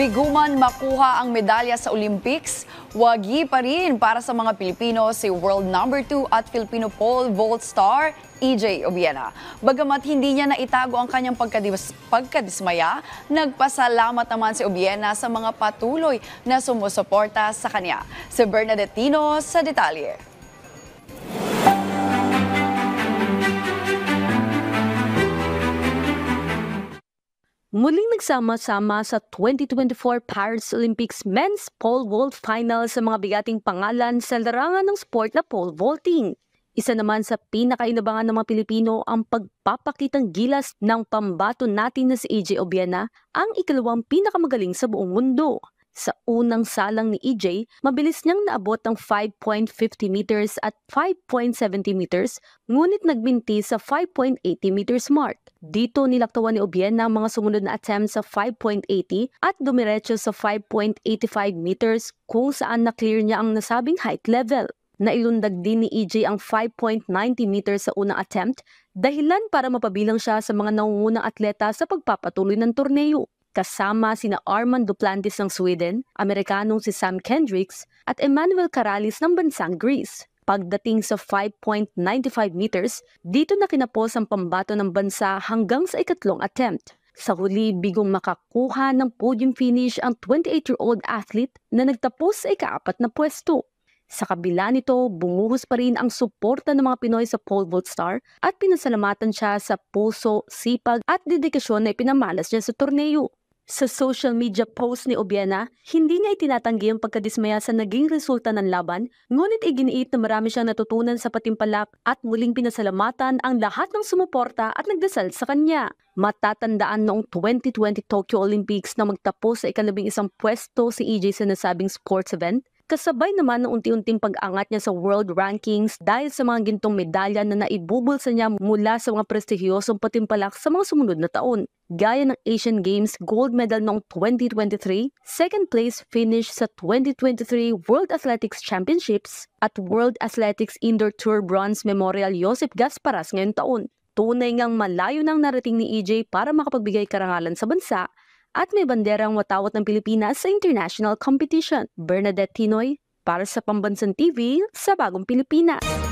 Biguman makuha ang medalya sa Olympics, wagi pa rin para sa mga Pilipino si world number 2 at Filipino pole vault star EJ Obiena. Bagamat hindi niya naitago ang kanyang pagkadismaya, nagpasalamat naman si Obiena sa mga patuloy na sumusuporta sa kanya. Si Bernadette Tino sa detalye. Muling nagsama-sama sa 2024 Paris Olympics Men's Pole Vault Final sa mga bigating pangalan sa larangan ng sport na pole vaulting. Isa naman sa pinakainabangan ng mga Pilipino ang pagpapakitang gilas ng pambato natin na si EJ Obiena, ang ikalawang pinakamagaling sa buong mundo. Sa unang salang ni EJ, mabilis niyang naabot ang 5.50 meters at 5.70 meters, ngunit nagbinti sa 5.80 meters mark. Dito nilaktawan ni Obiena ang mga sumunod na attempts sa 5.80 at dumiretso sa 5.85 meters kung saan na-clear niya ang nasabing height level. Nailundag din ni EJ ang 5.90 meters sa unang attempt, dahilan para mapabilang siya sa mga nangungunang atleta sa pagpapatuloy ng torneo. Kasama sina Armand Duplantis ng Sweden, Amerikanong si Sam Kendricks at Emmanuel Caralis ng bansang Greece. Pagdating sa 5.95 meters, dito na kinapos ang pambato ng bansa hanggang sa ikatlong attempt. Sa huli, bigong makakuha ng podium finish ang 28-year-old athlete na nagtapos sa ikaapat na pwesto. Sa kabila nito, bumuhos pa rin ang suporta ng mga Pinoy sa pole vault star at pinasalamatan siya sa puso, sipag at dedikasyon na ipinamalas niya sa torneo. Sa social media post ni Obiena, hindi niya itinatanggi ang pagkadismaya sa naging resulta ng laban, ngunit iginiit na marami siyang natutunan sa patimpalak at muling pinasalamatan ang lahat ng sumuporta at nagdasal sa kanya. Matatandaan noong 2020 Tokyo Olympics na magtapos sa ika-11 pwesto si EJ sa nasabing sports event. Kasabay naman ng unti-unting pag-angat niya sa world rankings dahil sa mga gintong medalya na naibubulsa niya mula sa mga prestihiyosong patimpalak sa mga sumunod na taon. Gaya ng Asian Games gold medal noong 2023, second place finish sa 2023 World Athletics Championships at World Athletics Indoor Tour Bronze Memorial Joseph Gasparas ngayong taon. Tunay ngang malayo nang narating ni EJ para makapagbigay karangalan sa bansa at may banderang watawat ng Pilipinas sa international competition. Bernadette Tinoy, para sa Pambansang TV sa Bagong Pilipinas.